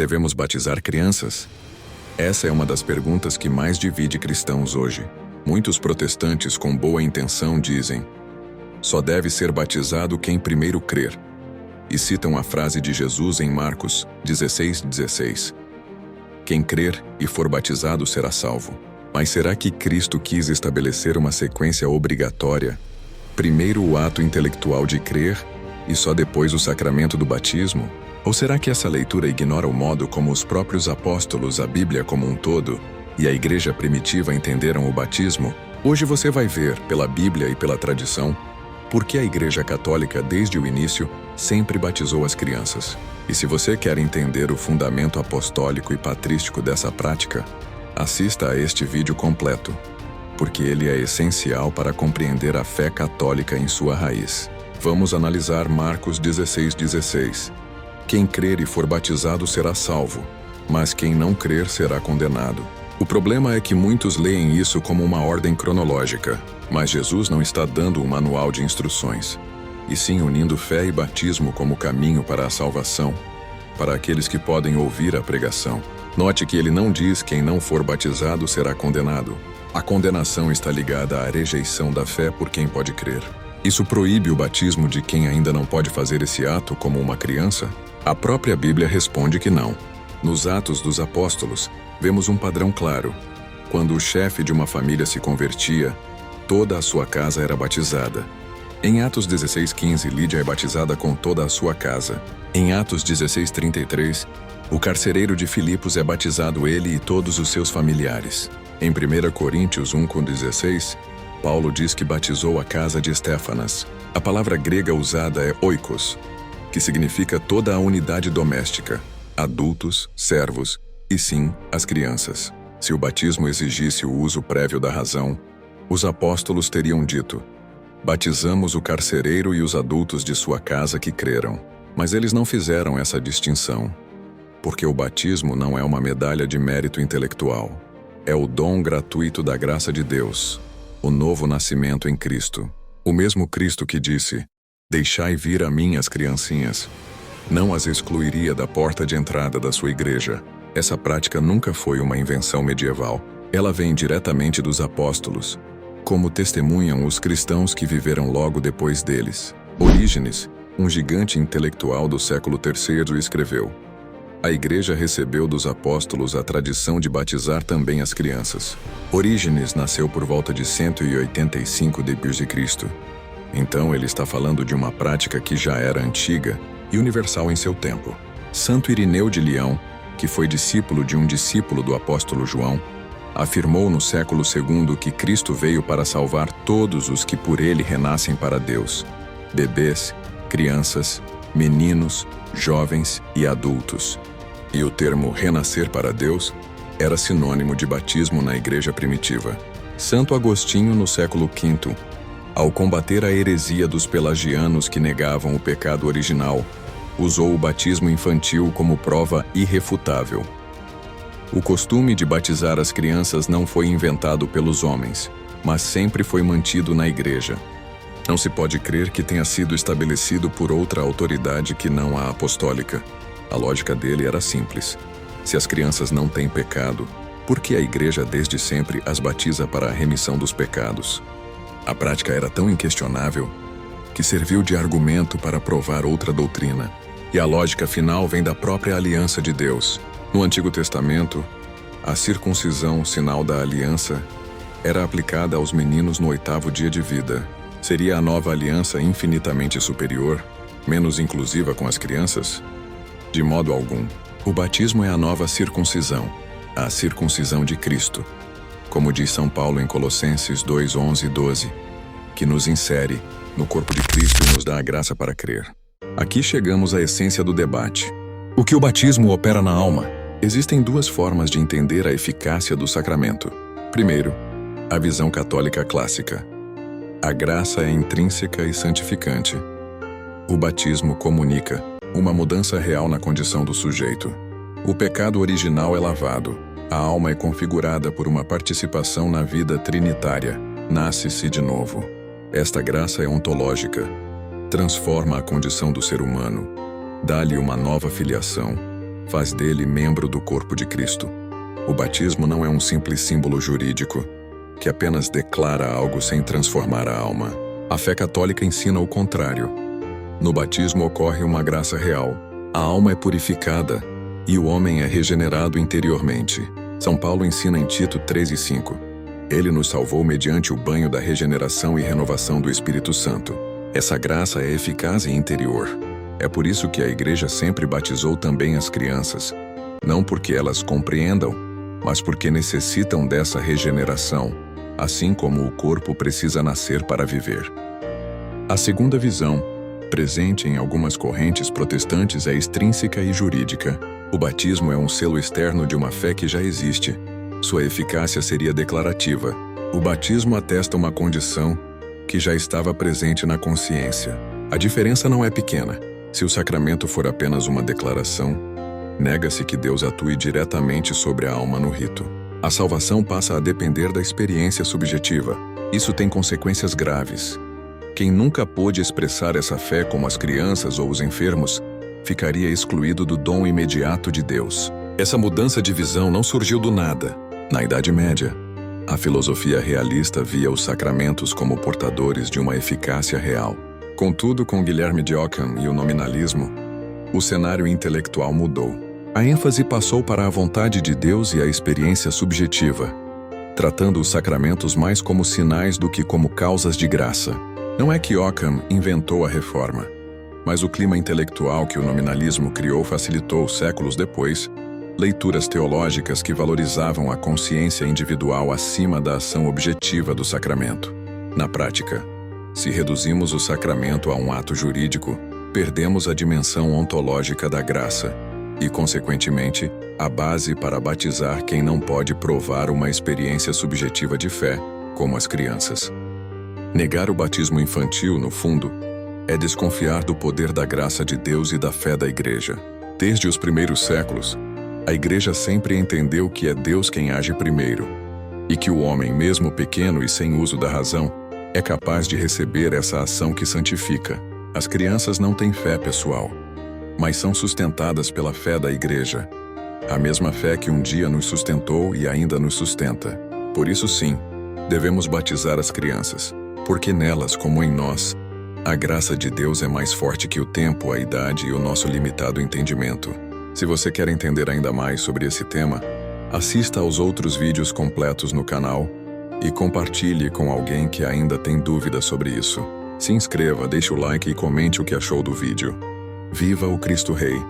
Devemos batizar crianças? Essa é uma das perguntas que mais divide cristãos hoje. Muitos protestantes com boa intenção dizem: só deve ser batizado quem primeiro crer. E citam a frase de Jesus em Marcos 16:16. Quem crer e for batizado será salvo. Mas será que Cristo quis estabelecer uma sequência obrigatória? Primeiro o ato intelectual de crer e só depois o sacramento do batismo? Ou será que essa leitura ignora o modo como os próprios apóstolos, a Bíblia como um todo, e a igreja primitiva entenderam o batismo? Hoje você vai ver, pela Bíblia e pela tradição, por que a Igreja Católica, desde o início, sempre batizou as crianças. E se você quer entender o fundamento apostólico e patrístico dessa prática, assista a este vídeo completo, porque ele é essencial para compreender a fé católica em sua raiz. Vamos analisar Marcos 16:16. Quem crer e for batizado será salvo, mas quem não crer será condenado. O problema é que muitos leem isso como uma ordem cronológica, mas Jesus não está dando um manual de instruções, e sim unindo fé e batismo como caminho para a salvação, para aqueles que podem ouvir a pregação. Note que ele não diz quem não for batizado será condenado. A condenação está ligada à rejeição da fé por quem pode crer. Isso proíbe o batismo de quem ainda não pode fazer esse ato como uma criança? A própria Bíblia responde que não. Nos Atos dos Apóstolos, vemos um padrão claro. Quando o chefe de uma família se convertia, toda a sua casa era batizada. Em Atos 16:15, Lídia é batizada com toda a sua casa. Em Atos 16:33, o carcereiro de Filipos é batizado ele e todos os seus familiares. Em 1 Coríntios 1:16, Paulo diz que batizou a casa de Estéfanas. A palavra grega usada é oikos, que significa toda a unidade doméstica, adultos, servos e sim, as crianças. Se o batismo exigisse o uso prévio da razão, os apóstolos teriam dito: batizamos o carcereiro e os adultos de sua casa que creram. Mas eles não fizeram essa distinção, porque o batismo não é uma medalha de mérito intelectual. É o dom gratuito da graça de Deus, o novo nascimento em Cristo. O mesmo Cristo que disse: deixai vir a mim as criancinhas, não as excluiria da porta de entrada da sua igreja. Essa prática nunca foi uma invenção medieval. Ela vem diretamente dos apóstolos, como testemunham os cristãos que viveram logo depois deles. Orígenes, um gigante intelectual do século III, escreveu: a igreja recebeu dos apóstolos a tradição de batizar também as crianças. Orígenes nasceu por volta de 185 d.C. Então ele está falando de uma prática que já era antiga e universal em seu tempo. Santo Irineu de Leão, que foi discípulo de um discípulo do apóstolo João, afirmou no século II que Cristo veio para salvar todos os que por ele renascem para Deus: bebês, crianças, meninos, jovens e adultos. E o termo renascer para Deus era sinônimo de batismo na igreja primitiva. Santo Agostinho, no século V, ao combater a heresia dos pelagianos que negavam o pecado original, usou o batismo infantil como prova irrefutável. O costume de batizar as crianças não foi inventado pelos homens, mas sempre foi mantido na igreja. Não se pode crer que tenha sido estabelecido por outra autoridade que não a apostólica. A lógica dele era simples: se as crianças não têm pecado, por que a igreja desde sempre as batiza para a remissão dos pecados? A prática era tão inquestionável que serviu de argumento para provar outra doutrina. E a lógica final vem da própria aliança de Deus. No Antigo Testamento, a circuncisão, sinal da aliança, era aplicada aos meninos no 8º dia de vida. Seria a nova aliança infinitamente superior, menos inclusiva com as crianças? De modo algum. O batismo é a nova circuncisão, a circuncisão de Cristo, como diz São Paulo em Colossenses 2:11 e 12, que nos insere no corpo de Cristo e nos dá a graça para crer. Aqui chegamos à essência do debate. O que o batismo opera na alma? Existem duas formas de entender a eficácia do sacramento. Primeiro, a visão católica clássica. A graça é intrínseca e santificante. O batismo comunica uma mudança real na condição do sujeito. O pecado original é lavado. A alma é configurada por uma participação na vida trinitária. Nasce-se de novo. Esta graça é ontológica. Transforma a condição do ser humano. Dá-lhe uma nova filiação. faz dele membro do corpo de Cristo. O batismo não é um simples símbolo jurídico, que apenas declara algo sem transformar a alma. A fé católica ensina o contrário. No batismo ocorre uma graça real. A alma é purificada e o homem é regenerado interiormente. São Paulo ensina em Tito 3:5. Ele nos salvou mediante o banho da regeneração e renovação do Espírito Santo. Essa graça é eficaz e interior. É por isso que a Igreja sempre batizou também as crianças, não porque elas compreendam, mas porque necessitam dessa regeneração, assim como o corpo precisa nascer para viver. A segunda visão, presente em algumas correntes protestantes, é extrínseca e jurídica. O batismo é um selo externo de uma fé que já existe. Sua eficácia seria declarativa. O batismo atesta uma condição que já estava presente na consciência. A diferença não é pequena. Se o sacramento for apenas uma declaração, nega-se que Deus atue diretamente sobre a alma no rito. A salvação passa a depender da experiência subjetiva. Isso tem consequências graves. Quem nunca pôde expressar essa fé, como as crianças ou os enfermos, ficaria excluído do dom imediato de Deus. Essa mudança de visão não surgiu do nada. Na Idade Média, a filosofia realista via os sacramentos como portadores de uma eficácia real. Contudo, com Guilherme de Ockham e o nominalismo, o cenário intelectual mudou. A ênfase passou para a vontade de Deus e a experiência subjetiva, tratando os sacramentos mais como sinais do que como causas de graça. Não é que Ockham inventou a reforma, mas o clima intelectual que o nominalismo criou facilitou, séculos depois, leituras teológicas que valorizavam a consciência individual acima da ação objetiva do sacramento. Na prática, se reduzimos o sacramento a um ato jurídico, perdemos a dimensão ontológica da graça e, consequentemente, a base para batizar quem não pode provar uma experiência subjetiva de fé, como as crianças. Negar o batismo infantil, no fundo, é desconfiar do poder da graça de Deus e da fé da Igreja. Desde os primeiros séculos, a Igreja sempre entendeu que é Deus quem age primeiro, e que o homem, mesmo pequeno e sem uso da razão, é capaz de receber essa ação que santifica. As crianças não têm fé pessoal, mas são sustentadas pela fé da Igreja, a mesma fé que um dia nos sustentou e ainda nos sustenta. Por isso, sim, devemos batizar as crianças, porque nelas, como em nós, a graça de Deus é mais forte que o tempo, a idade e o nosso limitado entendimento. Se você quer entender ainda mais sobre esse tema, assista aos outros vídeos completos no canal e compartilhe com alguém que ainda tem dúvidas sobre isso. Se inscreva, deixe o like e comente o que achou do vídeo. Viva o Cristo Rei!